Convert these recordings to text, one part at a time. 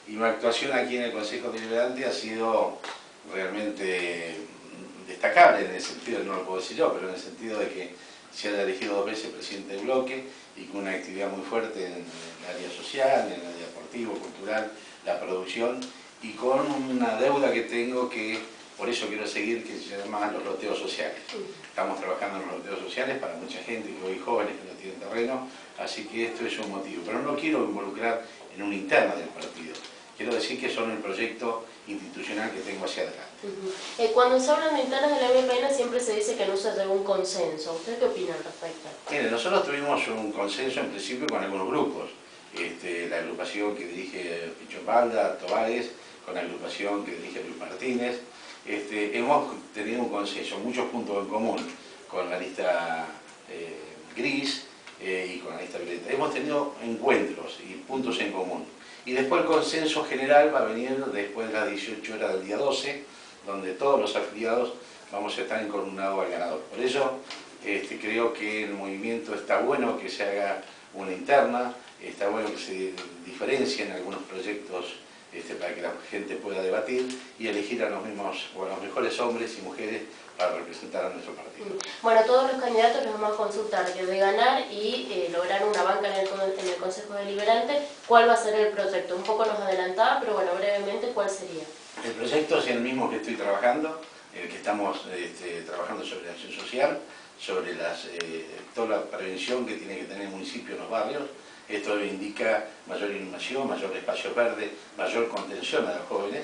Y mi actuación aquí en el Consejo Deliberante ha sido realmente destacable en el sentido, no lo puedo decir yo, pero en el sentido de que se haya elegido 2 veces presidente del bloque y con una actividad muy fuerte en el área social, en el área deportivo, cultural, la producción, y con una deuda que tengo que, por eso quiero seguir, que se llama los loteos sociales. Estamos trabajando en los loteos sociales para mucha gente, que hoy jóvenes que no tienen terreno, así que esto es un motivo. Pero no quiero involucrar en una interna del partido. Quiero decir que son el proyecto institucional que tengo hacia adelante. Cuando se hablan de internas de la MPN siempre se dice que no se llegó a un consenso. ¿Usted qué opina al respecto? Mire, nosotros tuvimos un consenso en principio con algunos grupos. La agrupación que dirige Pichón Balda, Tobares, con la agrupación que dirige Luis Martínez. Hemos tenido un consenso, muchos puntos en común con la lista gris y con la lista violeta. Hemos tenido encuentros y puntos en común. Y después el consenso general va a venir después de las 18 horas del día 12, donde todos los afiliados vamos a estar encolumnados al ganador. Por eso creo que el movimiento está bueno que se haga una interna, está bueno que se diferencien algunos proyectos para que la gente pueda debatir y elegir a los mismos o a los mejores hombres y mujeres para representar a nuestro partido. Bueno, todos los candidatos los vamos a consultar que de ganar y lograr una banca en el Consejo Deliberante, ¿cuál va a ser el proyecto? Un poco nos adelantaba, pero bueno, brevemente, ¿cuál sería? El proyecto es el mismo que estoy trabajando, el que estamos trabajando sobre la acción social, sobre toda la prevención que tiene que tener el municipio en los barrios. Esto indica mayor iluminación, mayor espacio verde, mayor contención a los jóvenes.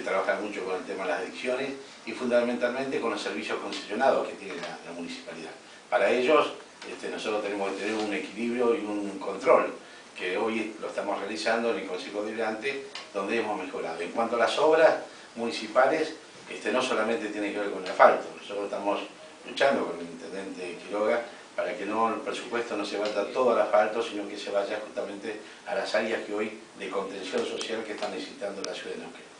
Trabajar mucho con el tema de las adicciones y fundamentalmente con los servicios concesionados que tiene la municipalidad. Para ellos nosotros tenemos que tener un equilibrio y un control que hoy lo estamos realizando en el Consejo Deliberante, donde hemos mejorado. En cuanto a las obras municipales, no solamente tiene que ver con el asfalto, nosotros estamos luchando con el intendente Quiroga para que el presupuesto no se vaya todo al asfalto, sino que se vaya justamente a las áreas que hoy de contención social que están necesitando la ciudad de Neuquén.